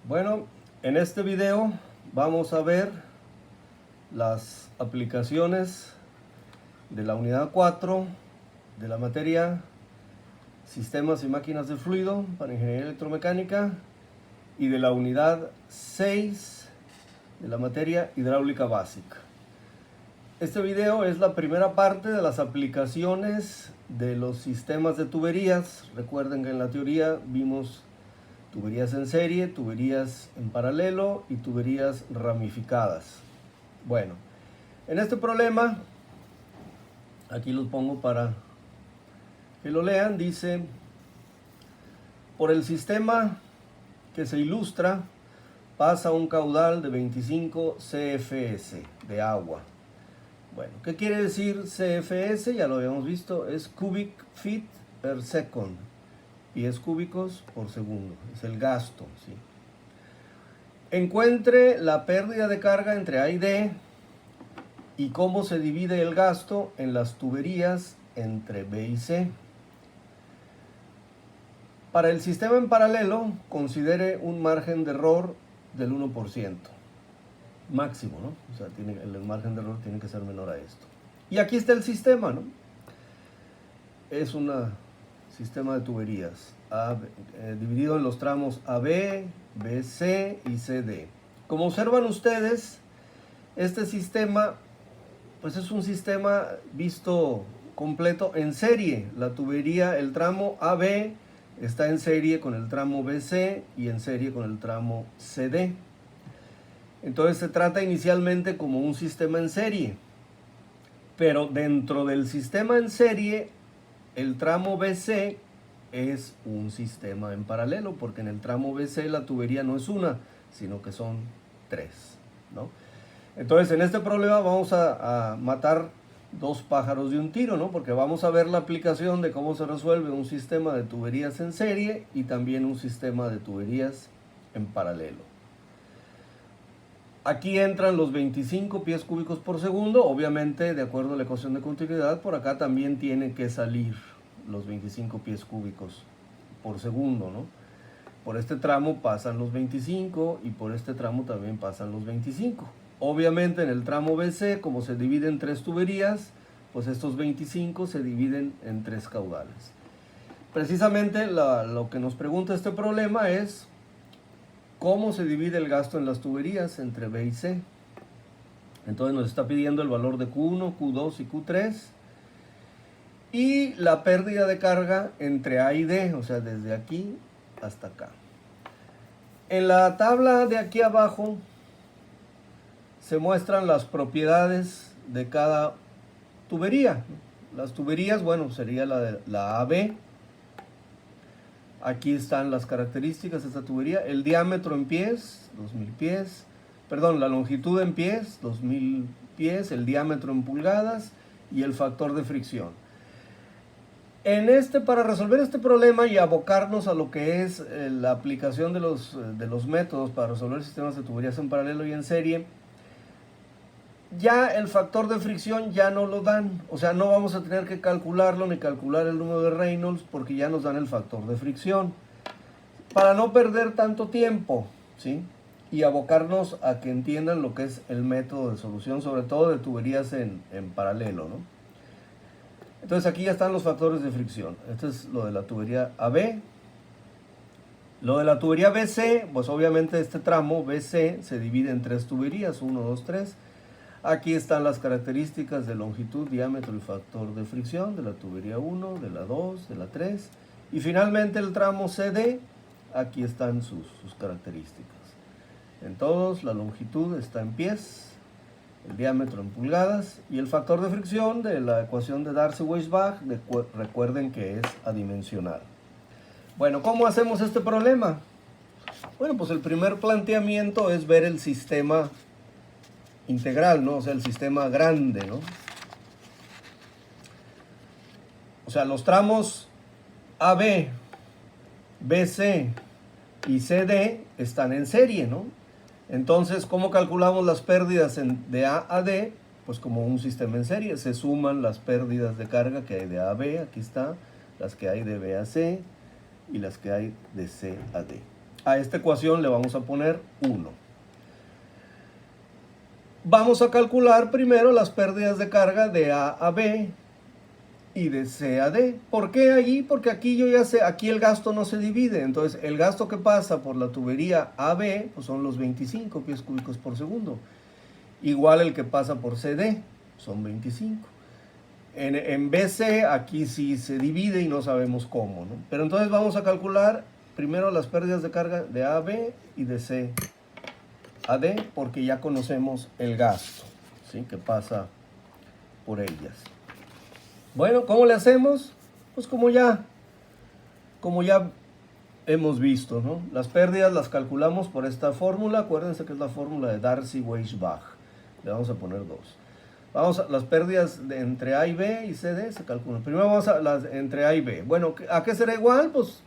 Bueno, en este video vamos a ver las aplicaciones de la unidad 4 de la materia Sistemas y Máquinas de Fluido para Ingeniería Electromecánica y de la unidad 6 de la materia Hidráulica Básica. Este video es la primera parte de las aplicaciones de los sistemas de tuberías. Recuerden que en la teoría vimos tuberías en serie, tuberías en paralelo y tuberías ramificadas. Bueno, en este problema, aquí los pongo para que lo lean, dice: por el sistema que se ilustra pasa un caudal de 25 CFS de agua. Bueno, ¿qué quiere decir CFS? Ya lo habíamos visto, es cubic feet per second, pies cúbicos por segundo, es el gasto, ¿sí? Encuentre la pérdida de carga entre A y D y cómo se divide el gasto en las tuberías entre B y C. Para el sistema en paralelo, considere un margen de error del 1%. Máximo, ¿no? O sea, el margen de error tiene que ser menor a esto. Y aquí está el sistema, ¿no? Es un sistema de tuberías dividido en los tramos AB, BC y CD. Como observan ustedes, este sistema pues es un sistema visto completo en serie. La tubería, el tramo AB está en serie con el tramo BC y en serie con el tramo CD. Entonces se trata inicialmente como un sistema en serie, pero dentro del sistema en serie, el tramo BC es un sistema en paralelo, porque en el tramo BC la tubería no es una, sino que son tres, ¿no? Entonces en este problema vamos a matar dos pájaros de un tiro, ¿no? Porque vamos a ver la aplicación de cómo se resuelve un sistema de tuberías en serie y también un sistema de tuberías en paralelo. Aquí entran los 25 pies cúbicos por segundo. Obviamente, de acuerdo a la ecuación de continuidad, por acá también tiene que salir los 25 pies cúbicos por segundo, ¿no? Por este tramo pasan los 25 y por este tramo también pasan los 25. Obviamente en el tramo BC, como se divide en tres tuberías, pues estos 25 se dividen en tres caudales. Precisamente lo que nos pregunta este problema es cómo se divide el gasto en las tuberías entre B y C. Entonces nos está pidiendo el valor de Q1, Q2 y Q3 y la pérdida de carga entre A y D, o sea, desde aquí hasta acá. En la tabla de aquí abajo se muestran las propiedades de cada tubería. Las tuberías, bueno, sería la AB. Aquí están las características de esta tubería. El diámetro en pies, 2000 pies. Perdón, la longitud en pies, 2000 pies. El diámetro en pulgadas y el factor de fricción. Para resolver este problema y abocarnos a lo que es la aplicación de los métodos para resolver sistemas de tuberías en paralelo y en serie, ya el factor de fricción ya no lo dan. O sea, no vamos a tener que calcularlo ni calcular el número de Reynolds porque ya nos dan el factor de fricción. Para no perder tanto tiempo, ¿sí? Y abocarnos a que entiendan lo que es el método de solución, sobre todo de tuberías en paralelo, ¿no? Entonces aquí ya están los factores de fricción. Este es lo de la tubería AB. Lo de la tubería BC, pues obviamente este tramo BC se divide en tres tuberías, 1, 2, 3. Aquí están las características de longitud, diámetro y factor de fricción de la tubería 1, de la 2, de la 3. Y finalmente el tramo CD, aquí están sus características. En todos la longitud está en pies, el diámetro en pulgadas y el factor de fricción de la ecuación de Darcy-Weisbach, recuerden que es adimensional. Bueno, ¿cómo hacemos este problema? Bueno, pues el primer planteamiento es ver el sistema integral, ¿no? O sea, el sistema grande, ¿no? O sea, los tramos AB, BC y CD están en serie, ¿no? Entonces, ¿cómo calculamos las pérdidas de A a D? Pues como un sistema en serie. Se suman las pérdidas de carga que hay de A a B, aquí está, las que hay de B a C y las que hay de C a D. A esta ecuación le vamos a poner 1. Vamos a calcular primero las pérdidas de carga de A a B y de C a D. ¿Por qué allí? Porque aquí yo ya sé, aquí el gasto no se divide. Entonces el gasto que pasa por la tubería AB pues son los 25 pies cúbicos por segundo. Igual el que pasa por CD, son 25. En BC aquí sí se divide y no sabemos cómo, ¿no? Pero entonces vamos a calcular primero las pérdidas de carga de AB y de C a D, porque ya conocemos el gasto, ¿sí?, que pasa por ellas. Bueno, ¿cómo le hacemos? Pues como ya hemos visto, ¿no? Las pérdidas las calculamos por esta fórmula. Acuérdense que es la fórmula de Darcy-Weisbach. Le vamos a poner 2. Las pérdidas entre A y B y CD se calculan. Primero vamos a las entre A y B. Bueno, ¿a qué será igual? Pues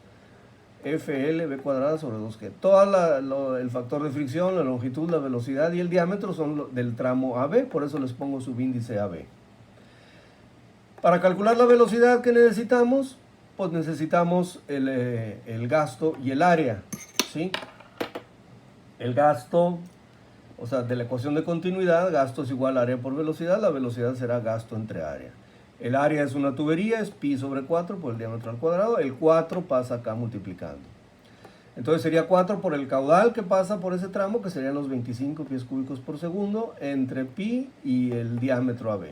FL B cuadrada sobre 2G. Todo el factor de fricción, la longitud, la velocidad y el diámetro son del tramo AB. Por eso les pongo subíndice AB. Para calcular la velocidad que necesitamos, pues necesitamos el gasto y el área, ¿sí? El gasto, o sea, de la ecuación de continuidad, gasto es igual a área por velocidad, la velocidad será gasto entre área. El área es una tubería, es pi sobre 4 por el diámetro al cuadrado, el 4 pasa acá multiplicando. Entonces sería 4 por el caudal que pasa por ese tramo, que serían los 25 pies cúbicos por segundo, entre pi y el diámetro AB.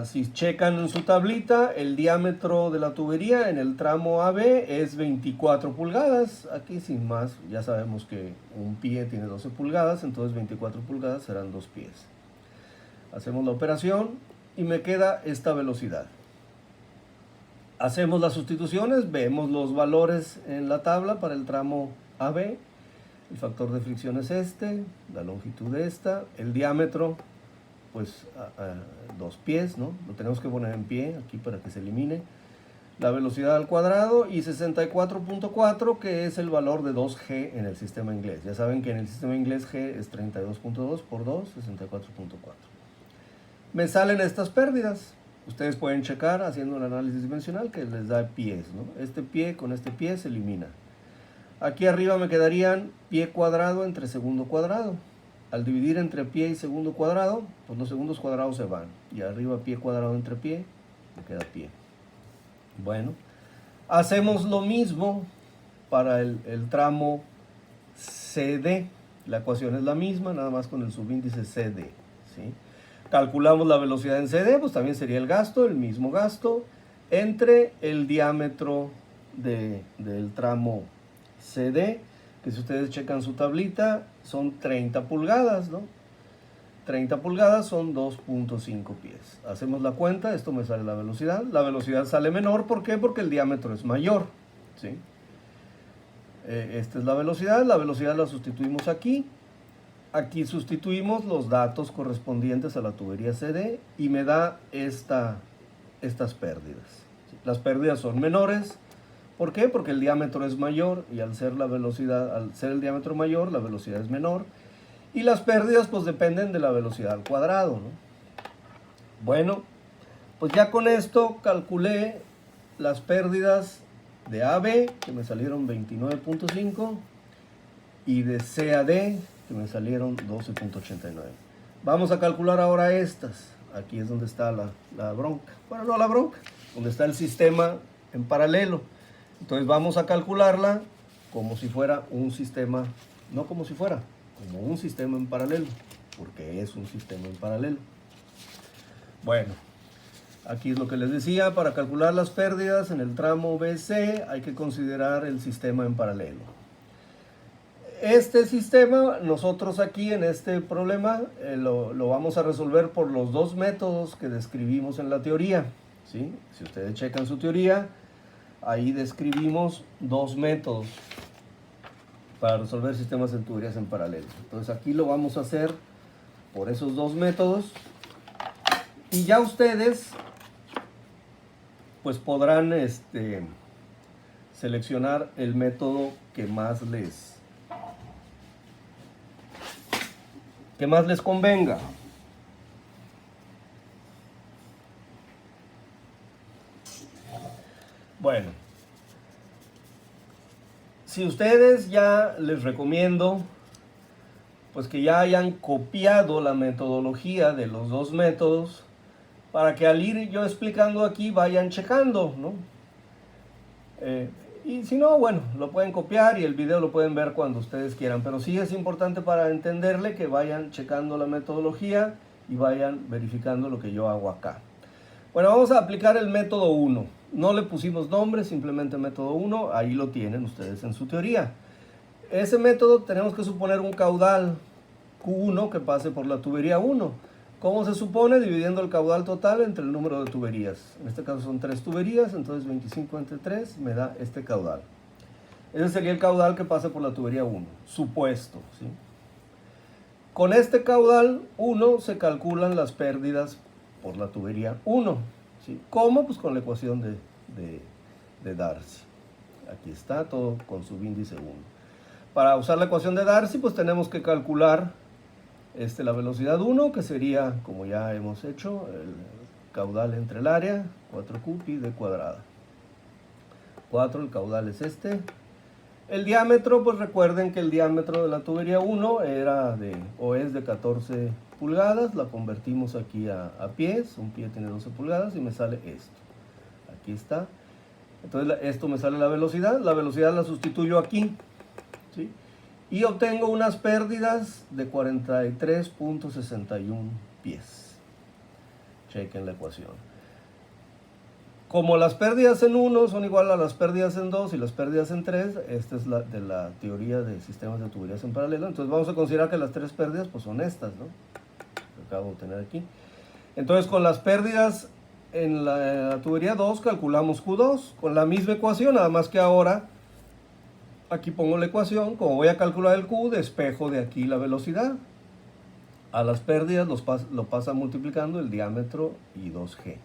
Si checan en su tablita, el diámetro de la tubería en el tramo AB es 24 pulgadas. Aquí sin más, ya sabemos que un pie tiene 12 pulgadas, entonces 24 pulgadas serán 2 pies. Hacemos la operación y me queda esta velocidad. Hacemos las sustituciones, vemos los valores en la tabla para el tramo AB. El factor de fricción es este, la longitud esta, el diámetro pues 2 pies, ¿no? Lo tenemos que poner en pie aquí para que se elimine. La velocidad al cuadrado y 64.4, que es el valor de 2G en el sistema inglés. Ya saben que en el sistema inglés G es 32.2 por 2, 64.4. Me salen estas pérdidas. Ustedes pueden checar haciendo el análisis dimensional que les da pies, ¿no? Este pie con este pie se elimina. Aquí arriba me quedarían pie cuadrado entre segundo cuadrado. Al dividir entre pie y segundo cuadrado, pues los segundos cuadrados se van. Y arriba pie cuadrado entre pie, me queda pie. Bueno, hacemos lo mismo para el tramo CD. La ecuación es la misma, nada más con el subíndice CD, ¿sí? Calculamos la velocidad en CD, pues también sería el gasto, el mismo gasto, entre el diámetro del tramo CD, que si ustedes checan su tablita, son 30 pulgadas, ¿no? 30 pulgadas son 2.5 pies. Hacemos la cuenta, esto me sale la velocidad. La velocidad sale menor, ¿por qué? Porque el diámetro es mayor, ¿sí? Esta es la velocidad la sustituimos aquí. Aquí sustituimos los datos correspondientes a la tubería CD y me da estas pérdidas. Las pérdidas son menores. ¿Por qué? Porque el diámetro es mayor y al ser el diámetro mayor, la velocidad es menor. Y las pérdidas pues dependen de la velocidad al cuadrado, ¿no? Bueno, pues ya con esto calculé las pérdidas de AB, que me salieron 29.5, y de CAD, que me salieron 12.89. Vamos a calcular ahora estas. Aquí es donde está la bronca. Bueno, no la bronca, donde está el sistema en paralelo. Entonces vamos a calcularla como si fuera un sistema, no como si fuera, como un sistema en paralelo, porque es un sistema en paralelo. Bueno, aquí es lo que les decía, para calcular las pérdidas en el tramo BC hay que considerar el sistema en paralelo. Este sistema, nosotros aquí en este problema lo vamos a resolver por los dos métodos que describimos en la teoría, ¿sí? Si ustedes checan su teoría, ahí describimos dos métodos para resolver sistemas en tuberías en paralelo. Entonces aquí lo vamos a hacer por esos dos métodos y ya ustedes pues podrán seleccionar el método que más les convenga. Bueno, Si ustedes ya les recomiendo pues que ya hayan copiado la metodología de los dos métodos para que al ir yo explicando aquí vayan checando, ¿no? Y si no, bueno, lo pueden copiar y el video lo pueden ver cuando ustedes quieran, pero sí es importante para entenderle que vayan checando la metodología y vayan verificando lo que yo hago acá. Bueno, vamos a aplicar el método 1. No le pusimos nombre, simplemente método 1, ahí lo tienen ustedes en su teoría. Ese método tenemos que suponer un caudal Q1 que pase por la tubería 1. ¿Cómo se supone? Dividiendo el caudal total entre el número de tuberías. En este caso son 3 tuberías, entonces 25 entre 3 me da este caudal. Ese sería el caudal que pase por la tubería 1, supuesto, ¿sí? Con este caudal 1 se calculan las pérdidas por la tubería 1, ¿sí? ¿Cómo? Pues con la ecuación de Darcy. Aquí está todo con subíndice 1. Para usar la ecuación de Darcy, pues tenemos que calcular la velocidad 1, que sería, como ya hemos hecho, el caudal entre el área, 4Q pi d cuadrada. 4, el caudal es este. El diámetro, pues recuerden que el diámetro de la tubería 1 es de 14 pulgadas, la convertimos aquí a pies, un pie tiene 12 pulgadas y me sale esto. Aquí está. Entonces esto me sale la velocidad la sustituyo aquí, ¿sí? Y obtengo unas pérdidas de 43.61 pies. Chequen la ecuación. Como las pérdidas en 1 son igual a las pérdidas en 2 y las pérdidas en 3, esta es de la teoría de sistemas de tuberías en paralelo, entonces vamos a considerar que las 3 pérdidas pues son estas, ¿no? Que acabo de tener aquí. Entonces con las pérdidas en la tubería 2 calculamos Q2 con la misma ecuación, nada más que ahora aquí pongo la ecuación, como voy a calcular el Q, despejo de aquí la velocidad. A las pérdidas lo pasa multiplicando el diámetro y 2G. ¿Sí?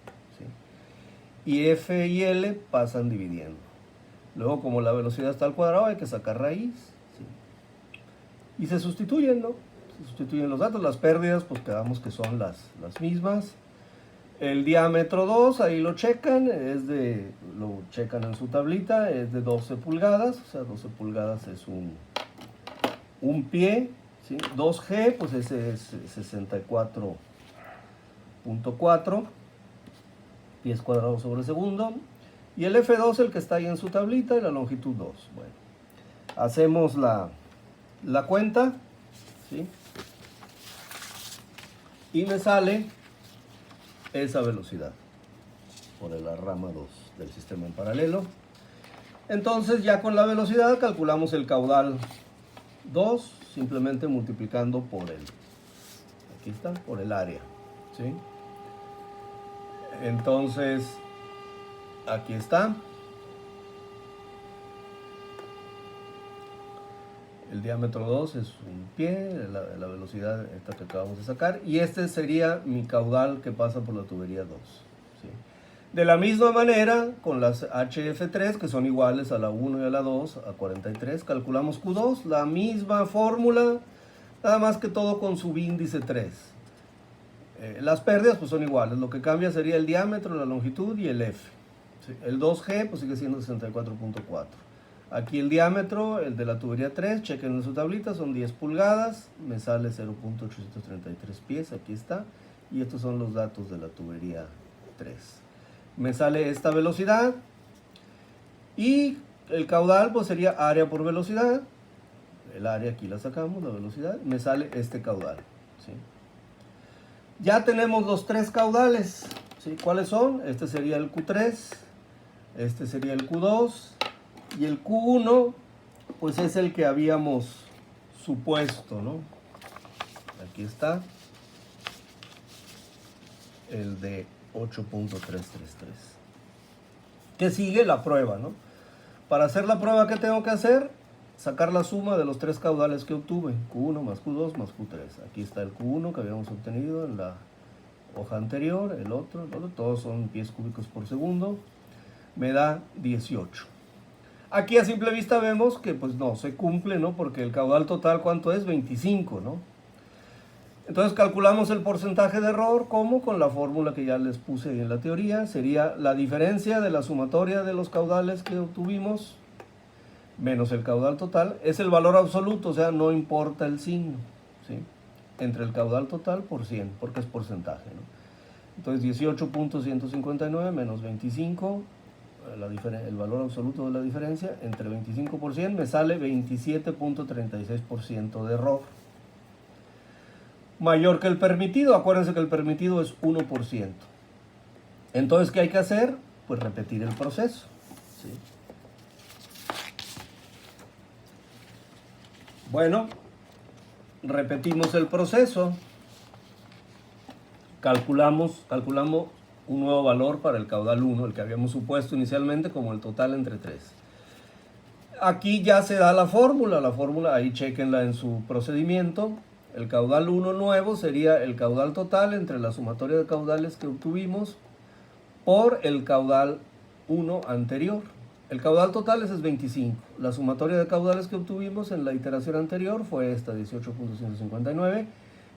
Y F y L pasan dividiendo. Luego, como la velocidad está al cuadrado, hay que sacar raíz. ¿Sí? Y se sustituyen, ¿no? Se sustituyen los datos. Las pérdidas, pues quedamos que son las mismas. El diámetro 2, ahí lo checan, lo checan en su tablita, es de 12 pulgadas, o sea, 12 pulgadas es un pie, ¿sí? 2G, pues ese es 64.4 pies cuadrados sobre segundo, y el F2, el que está ahí en su tablita, y la longitud 2. Bueno, hacemos la cuenta, ¿sí? Y me sale esa velocidad por la rama 2 del sistema en paralelo. Entonces ya con la velocidad calculamos el caudal 2 simplemente multiplicando por aquí está, por el área, ¿sí? Entonces aquí está el diámetro 2 es un pie, la velocidad esta que acabamos de sacar, y este sería mi caudal que pasa por la tubería 2. ¿Sí? De la misma manera, con las HF3, que son iguales a la 1 y a la 2, a 43, calculamos Q2, la misma fórmula, nada más que todo con subíndice 3. Las pérdidas pues son iguales, lo que cambia sería el diámetro, la longitud y el F. ¿Sí? El 2G pues sigue siendo 64.4. Aquí el diámetro, el de la tubería 3, chequen en su tablita, son 10 pulgadas, me sale 0.833 pies, aquí está, y estos son los datos de la tubería 3. Me sale esta velocidad, y el caudal pues sería área por velocidad, el área aquí la sacamos, la velocidad, me sale este caudal, ¿sí? Ya tenemos los 3 caudales, ¿sí? ¿Cuáles son? Este sería el Q3, este sería el Q2, y el Q1, pues es el que habíamos supuesto, ¿no? Aquí está. El de 8.333. ¿Qué sigue? La prueba, ¿no? Para hacer la prueba, ¿qué tengo que hacer? Sacar la suma de los 3 caudales que obtuve. Q1 más Q2 más Q3. Aquí está el Q1 que habíamos obtenido en la hoja anterior, el otro, todos son pies cúbicos por segundo. Me da 18. Aquí a simple vista vemos que pues no se cumple, ¿no? Porque el caudal total, ¿cuánto es? 25, ¿no? Entonces calculamos el porcentaje de error, ¿cómo? Con la fórmula que ya les puse en la teoría. Sería la diferencia de la sumatoria de los caudales que obtuvimos menos el caudal total, es el valor absoluto, o sea, no importa el signo, ¿sí? Entre el caudal total por 100, porque es porcentaje, ¿no? Entonces 18.159 menos 25, el valor absoluto de la diferencia, entre 25 por 100 me sale 27.36% de error. Mayor que el permitido, acuérdense que el permitido es 1%. Entonces, ¿qué hay que hacer? Pues repetir el proceso, ¿sí? Bueno, repetimos el proceso. Calculamos un nuevo valor para el caudal 1, el que habíamos supuesto inicialmente como el total entre 3. Aquí ya se da la fórmula ahí chequenla en su procedimiento. El caudal 1 nuevo sería el caudal total entre la sumatoria de caudales que obtuvimos por el caudal 1 anterior. El caudal total es 25. La sumatoria de caudales que obtuvimos en la iteración anterior fue esta, 18.159.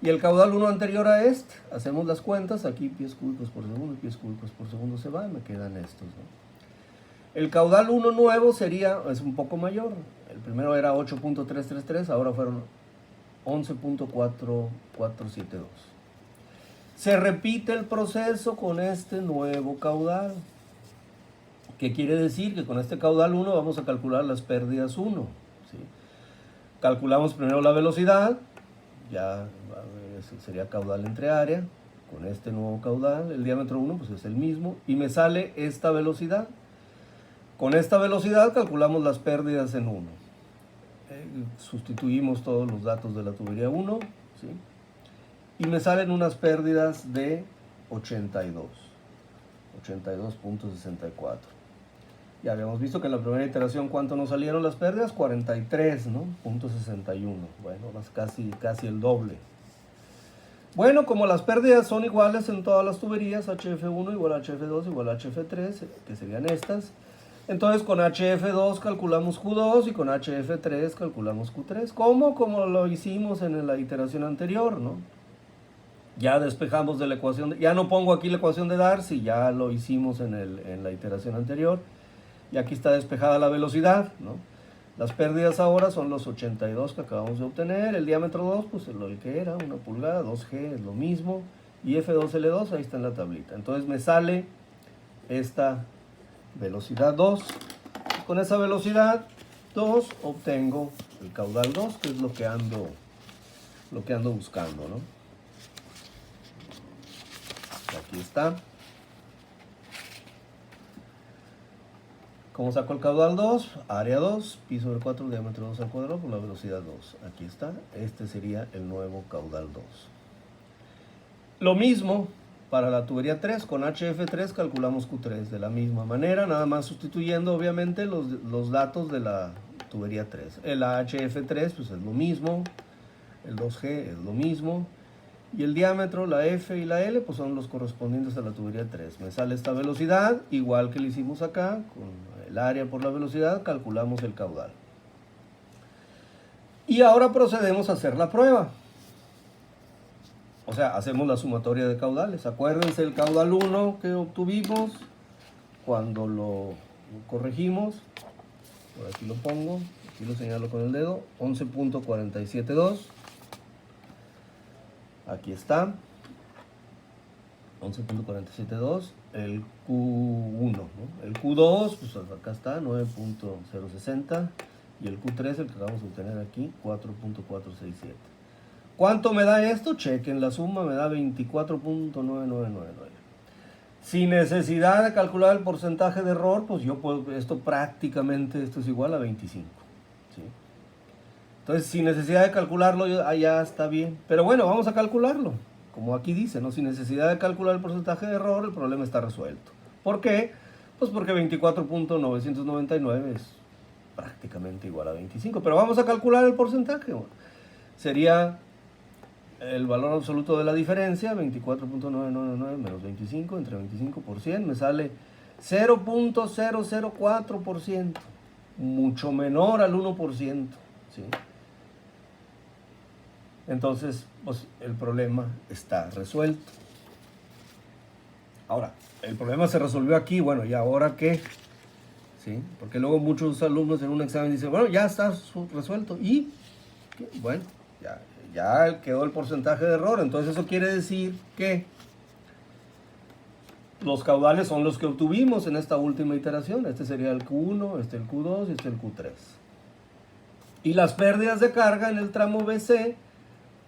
Y el caudal 1 anterior a este, hacemos las cuentas, aquí pies cúbicos por segundo y pies cúbicos por segundo se va, me quedan estos, ¿no? El caudal 1 nuevo es un poco mayor. El primero era 8.333, ahora fueron 11.4472. Se repite el proceso con este nuevo caudal. ¿Qué quiere decir? Que con este caudal 1 vamos a calcular las pérdidas 1. ¿Sí? Calculamos primero la velocidad, ya sería caudal entre área, con este nuevo caudal, el diámetro 1 pues es el mismo, y me sale esta velocidad. Con esta velocidad calculamos las pérdidas en 1. Sustituimos todos los datos de la tubería 1, ¿sí? Y me salen unas pérdidas de 82.64. Ya habíamos visto que en la primera iteración, ¿cuánto nos salieron las pérdidas? 43, ¿no? .61. Bueno, casi el doble. Bueno, como las pérdidas son iguales en todas las tuberías, HF1 igual a HF2 igual a HF3, que serían estas, entonces con HF2 calculamos Q2 y con HF3 calculamos Q3. ¿Cómo? Como lo hicimos en la iteración anterior, ¿no? Ya despejamos de la ecuación, ya no pongo aquí la ecuación de Darcy, ya lo hicimos en la iteración anterior. Y aquí está despejada la velocidad, ¿no? Las pérdidas ahora son los 82 que acabamos de obtener. El diámetro 2, pues lo que era, 1 pulgada, 2G es lo mismo. Y F2L2, ahí está en la tablita. Entonces me sale esta velocidad 2. Con esa velocidad 2 obtengo el caudal 2, que es lo que ando buscando, ¿no? Aquí está. ¿Cómo saco el caudal 2? Área 2, pi sobre 4, diámetro 2 al cuadrado por la velocidad 2. Aquí está. Este sería el nuevo caudal 2. Lo mismo para la tubería 3. Con HF3 calculamos Q3 de la misma manera, nada más sustituyendo obviamente los datos de la tubería 3. El HF3 pues es lo mismo. El 2G es lo mismo. Y el diámetro, la F y la L, pues son los correspondientes a la tubería 3. Me sale esta velocidad, igual que lo hicimos acá, con el área por la velocidad, calculamos el caudal. Y ahora procedemos a hacer la prueba. O sea, hacemos la sumatoria de caudales. Acuérdense el caudal 1 que obtuvimos cuando lo corregimos. Por aquí lo pongo, aquí lo señalo con el dedo, 11.472. Aquí está, 11.472, el Q1, ¿no? El Q2, pues acá está, 9.060, y el Q3, el que acabamos de obtener aquí, 4.467. ¿Cuánto me da esto? Chequen la suma, me da 24.9999. Sin necesidad de calcular el porcentaje de error, pues yo puedo, esto es igual a 25, ¿sí? Entonces, sin necesidad de calcularlo, ya está bien. Pero bueno, vamos a calcularlo. Como aquí dice, ¿no? Sin necesidad de calcular el porcentaje de error, el problema está resuelto. ¿Por qué? Pues porque 24.999 es prácticamente igual a 25. Pero vamos a calcular el porcentaje. Sería el valor absoluto de la diferencia, 24.999 menos 25, entre 25 por 100, me sale 0.004%. Mucho menor al 1%. ¿Sí? Entonces, pues el problema está resuelto. Ahora, el problema se resolvió aquí, bueno, ¿y ahora qué? ¿sí? Porque luego muchos alumnos en un examen dicen, bueno, ya está resuelto. Y, bueno, ya quedó el porcentaje de error. Entonces eso quiere decir que los caudales son los que obtuvimos en esta última iteración. Este sería el Q1, este el Q2 y este el Q3. Y las pérdidas de carga en el tramo BC,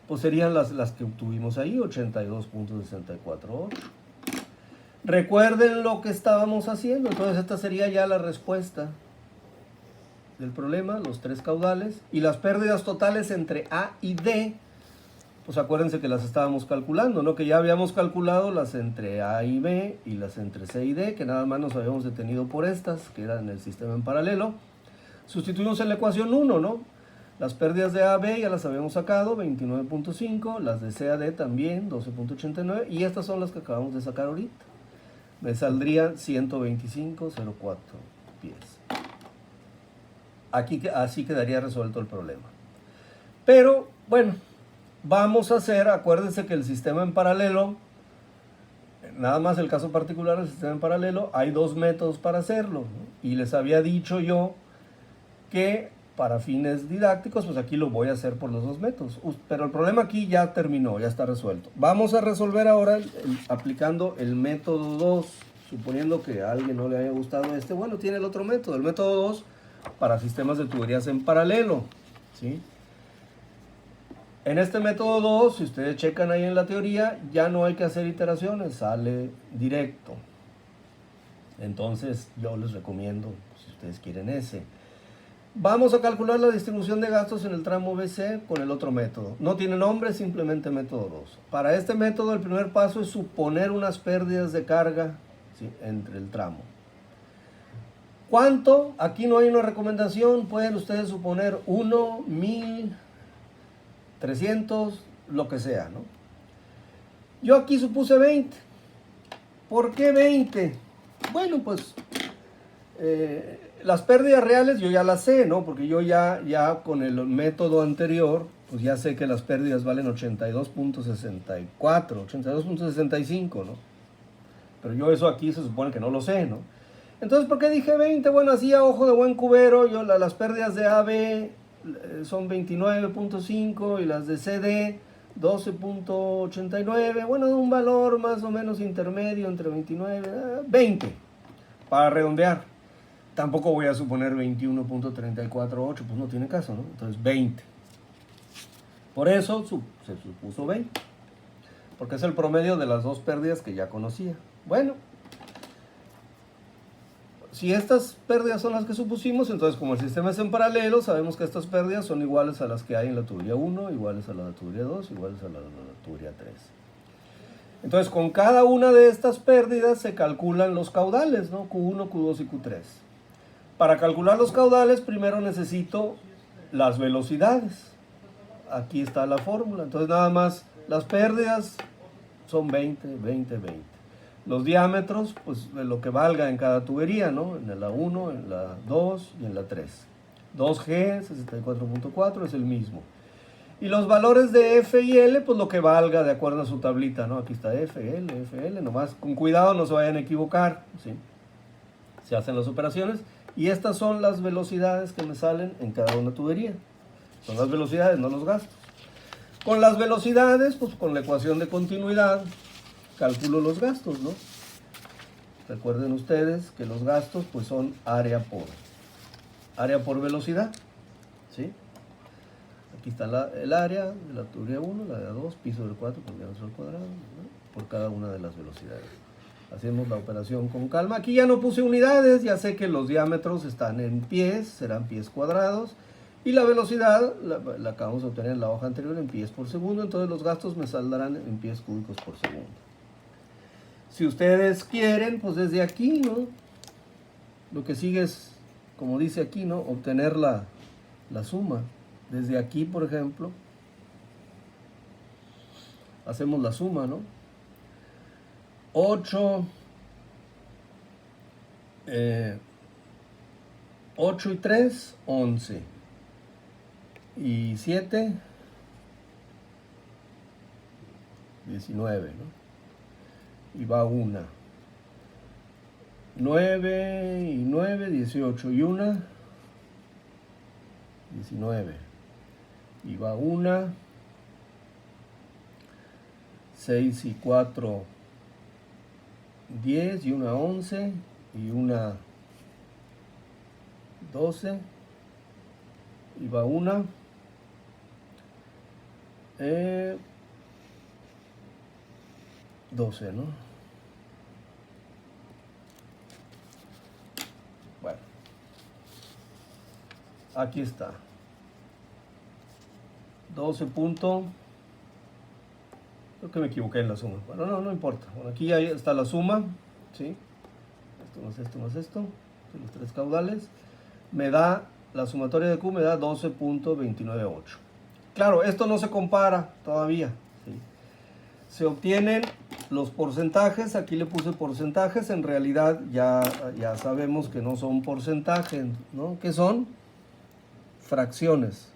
pues serían las que obtuvimos ahí, 82.648. Recuerden lo que estábamos haciendo. Entonces esta sería ya la respuesta del problema, los tres caudales. Y las pérdidas totales entre A y D, pues acuérdense que las estábamos calculando, ¿no? Que ya habíamos calculado las entre A y B y las entre C y D, que nada más nos habíamos detenido por estas, que eran el sistema en paralelo. Sustituimos en la ecuación 1, ¿no? Las pérdidas de A a B ya las habíamos sacado, 29.5, las de C a D también, 12.89, y estas son las que acabamos de sacar ahorita. Me saldrían 125.04 pies. Aquí así quedaría resuelto el problema. Pero, bueno, vamos a hacer, acuérdense que el sistema en paralelo, nada más el caso particular del sistema en paralelo, hay dos métodos para hacerlo, ¿no? Y les había dicho yo que para fines didácticos, pues aquí lo voy a hacer por los dos métodos. Pero el problema aquí ya terminó, ya está resuelto. Vamos a resolver ahora aplicando el método 2. Suponiendo que a alguien no le haya gustado este, bueno, tiene el otro método, el método 2 para sistemas de tuberías en paralelo, ¿sí? En este método 2, si ustedes checan ahí en la teoría, ya no hay que hacer iteraciones, sale directo. Entonces yo les recomiendo, si ustedes quieren ese. Vamos a calcular la distribución de gastos en el tramo BC con el otro método. No tiene nombre, simplemente método 2. Para este método el primer paso es suponer unas pérdidas de carga, ¿sí?, entre el tramo. ¿Cuánto? Aquí no hay una recomendación, pueden ustedes suponer 1, 1000, 300, lo que sea, ¿no? Yo aquí supuse 20. ¿Por qué 20? Bueno, pues las pérdidas reales yo ya las sé, ¿no? Porque yo ya con el método anterior, pues ya sé que las pérdidas valen 82.64, 82.65, ¿no? Pero yo eso aquí se supone que no lo sé, ¿no? Entonces, ¿por qué dije 20? Bueno, así a ojo de buen cubero, yo las pérdidas de AB son 29.5 y las de CD 12.89, bueno, un valor más o menos intermedio entre 29 y 20, para redondear. Tampoco voy a suponer 21.348, pues no tiene caso, ¿no? Entonces 20. Por eso se supuso 20, porque es el promedio de las dos pérdidas que ya conocía. Bueno, si estas pérdidas son las que supusimos, entonces como el sistema es en paralelo, sabemos que estas pérdidas son iguales a las que hay en la tubería 1, iguales a la de tubería 2, iguales a la de la tubería 3. Entonces con cada una de estas pérdidas se calculan los caudales, ¿no? Q1, Q2 y Q3. Para calcular los caudales primero necesito las velocidades. Aquí está la fórmula. Entonces nada más las pérdidas son 20, 20, 20. Los diámetros, pues de lo que valga en cada tubería, ¿no? En la 1, en la 2 y en la 3. 2G, 64.4 es el mismo. Y los valores de F y L, pues lo que valga de acuerdo a su tablita, ¿no? Aquí está F, L, nomás con cuidado no se vayan a equivocar, ¿sí? Se hacen las operaciones. Y estas son las velocidades que me salen en cada una tubería. Son las velocidades, no los gastos. Con las velocidades, pues con la ecuación de continuidad, calculo los gastos, ¿no? Recuerden ustedes que los gastos, pues son área por velocidad, ¿sí? Aquí está el área de la tubería 1, la de 2, piso del 4 por diámetro al cuadrado, ¿no? Por cada una de las velocidades. Hacemos la operación con calma. Aquí ya no puse unidades, ya sé que los diámetros están en pies, serán pies cuadrados. Y la velocidad la acabamos de obtener en la hoja anterior en pies por segundo, entonces los gastos me saldrán en pies cúbicos por segundo. Si ustedes quieren, pues desde aquí, ¿no? Lo que sigue es, como dice aquí, ¿no? Obtener la suma. Desde aquí, por ejemplo, hacemos la suma, ¿no? 8 y 3, 11. Y 7, 19, ¿no? Y va 1. 9 y 9, 18 y 1, 19. Y va 1, 6 y 4, 10 y 1, 11 y 1, 12. Y va 1, 12, ¿no? Bueno, aquí está. 12 punto. Creo que me equivoqué en la suma. Bueno, no importa. Bueno, aquí ya está la suma, ¿sí? Esto más esto más esto, los tres caudales. Me da, la sumatoria de Q me da 12.298. Claro, esto no se compara todavía, ¿sí? Se obtienen los porcentajes, aquí le puse porcentajes, en realidad ya sabemos que no son porcentajes, ¿no? ¿Qué son? Fracciones.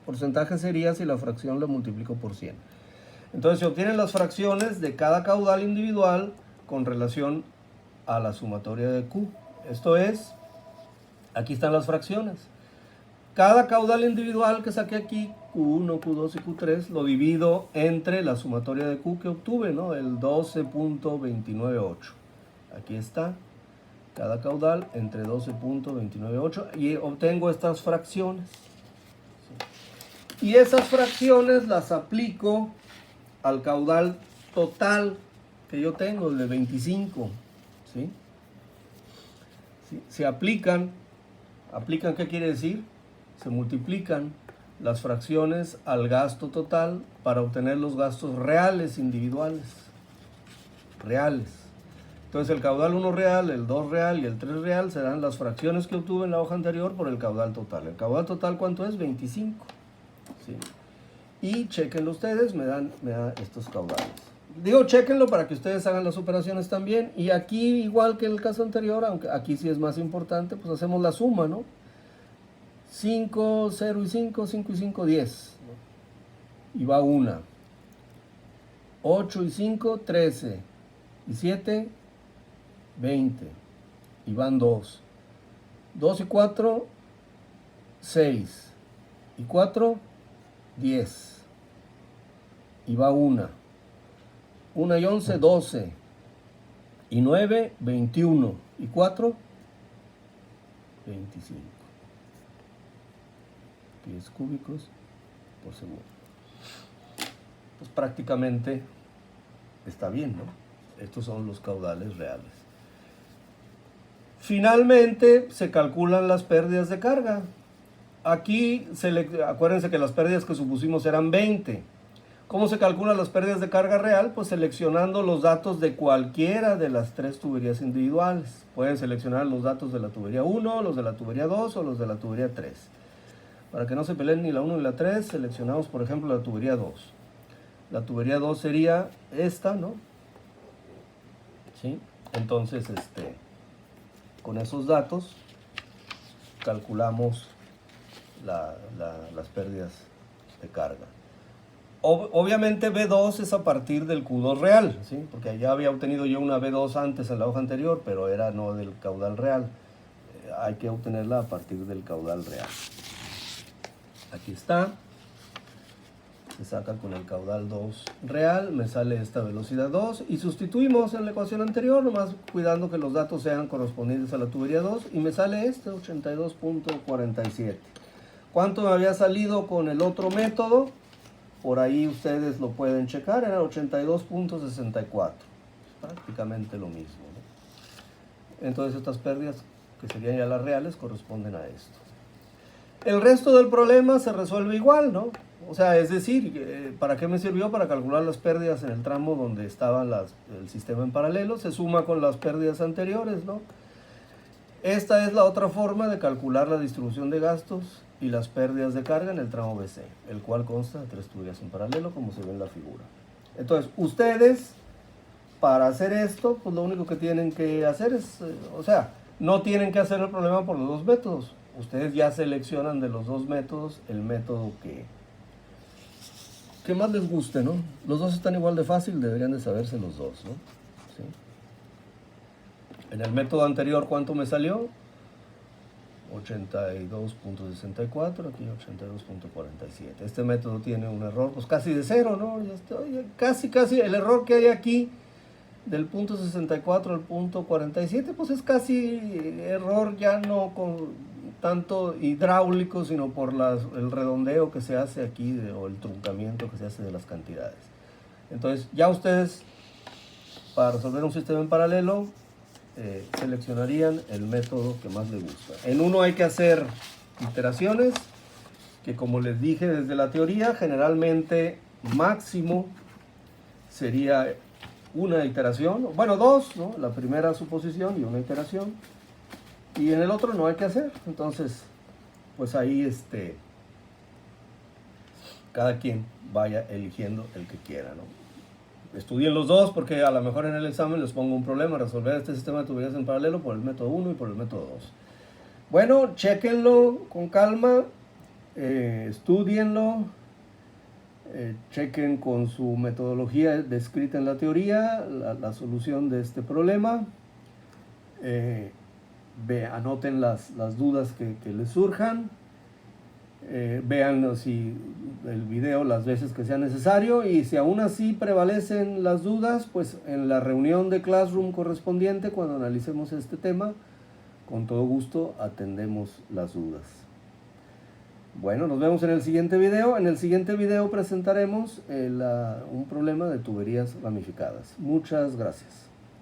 Porcentaje sería si la fracción la multiplico por 100. Entonces se obtienen las fracciones de cada caudal individual con relación a la sumatoria de Q. Esto es, aquí están las fracciones. Cada caudal individual que saqué aquí, Q1, Q2 y Q3, lo divido entre la sumatoria de Q que obtuve, ¿no? El 12.298. Aquí está, cada caudal entre 12.298 y obtengo estas fracciones. Y esas fracciones las aplico al caudal total que yo tengo, el de 25, ¿sí? ¿Sí? Se aplican, ¿qué quiere decir? Se multiplican las fracciones al gasto total para obtener los gastos reales individuales. Reales. Entonces el caudal 1 real, el 2 real y el 3 real serán las fracciones que obtuve en la hoja anterior por el caudal total. ¿El caudal total cuánto es? 25. ¿Sí? Y chequenlo ustedes, me dan estos caudales. Digo, chequenlo para que ustedes hagan las operaciones también. Y aquí, igual que en el caso anterior, aunque aquí sí es más importante, pues hacemos la suma, ¿no? 5, 0 y 5, 5 y 5, 10. Y va 1. 8 y 5, 13. Y 7, 20. Y van 2. 2 y 4, 6. Y 4, 10. Y va 1. 1 y 11, 12. Y 9, 21. Y 4, 25. Pies cúbicos por segundo. Pues prácticamente está bien, ¿no? Estos son los caudales reales. Finalmente se calculan las pérdidas de carga. Aquí, acuérdense que las pérdidas que supusimos eran 20. ¿Cómo se calculan las pérdidas de carga real? Pues seleccionando los datos de cualquiera de las tres tuberías individuales. Pueden seleccionar los datos de la tubería 1, los de la tubería 2 o los de la tubería 3. Para que no se peleen ni la 1 ni la 3, seleccionamos por ejemplo la tubería 2. La tubería 2 sería esta, ¿no? ¿Sí? Entonces, con esos datos calculamos las pérdidas de carga. Obviamente B2 es a partir del Q2 real, ¿sí? Porque ya había obtenido yo una B2 antes en la hoja anterior, pero era no del caudal real. Hay que obtenerla a partir del caudal real. Aquí está. Se saca con el caudal 2 real, me sale esta velocidad 2 y sustituimos en la ecuación anterior, nomás cuidando que los datos sean correspondientes a la tubería 2 y me sale 82.47. ¿Cuánto me había salido con el otro método? Por ahí ustedes lo pueden checar, era 82.64. Prácticamente lo mismo, ¿no? Entonces estas pérdidas, que serían ya las reales, corresponden a esto. El resto del problema se resuelve igual, ¿no? O sea, es decir, ¿para qué me sirvió? Para calcular las pérdidas en el tramo donde estaba el sistema en paralelo, se suma con las pérdidas anteriores, ¿no? Esta es la otra forma de calcular la distribución de gastos y las pérdidas de carga en el tramo BC, el cual consta de 3 tuberías en paralelo, como se ve en la figura. Entonces, ustedes, para hacer esto, pues lo único que tienen que hacer es, no tienen que hacer el problema por los dos métodos. Ustedes ya seleccionan de los dos métodos el método que más les guste, ¿no? Los dos están igual de fácil, deberían de saberse los dos, ¿no? ¿sí? En el método anterior, ¿cuánto me salió? 82.64, aquí 82.47. Este método tiene un error pues casi de cero, ¿no? Ya estoy, casi el error que hay aquí del punto 64 al punto 47, pues es casi error ya no con tanto hidráulico, sino por el redondeo que se hace aquí o el truncamiento que se hace de las cantidades. Entonces ya ustedes, para resolver un sistema en paralelo, seleccionarían el método que más les gusta. En uno hay que hacer iteraciones, que como les dije desde la teoría, generalmente máximo sería una iteración, bueno, dos, ¿no? La primera suposición y una iteración. Y en el otro no hay que hacer. Entonces, pues ahí cada quien vaya eligiendo el que quiera, ¿no? Estudien los dos porque a lo mejor en el examen les pongo un problema, resolver este sistema de tuberías en paralelo por el método 1 y por el método 2. Bueno, chequenlo con calma, estudienlo, chequen con su metodología descrita en la teoría la solución de este problema, anoten las dudas que les surjan. Vean si el video las veces que sea necesario, y si aún así prevalecen las dudas, pues en la reunión de Classroom correspondiente, cuando analicemos este tema, con todo gusto atendemos las dudas. Bueno, nos vemos en el siguiente video. En el siguiente video presentaremos un problema de tuberías ramificadas. Muchas gracias.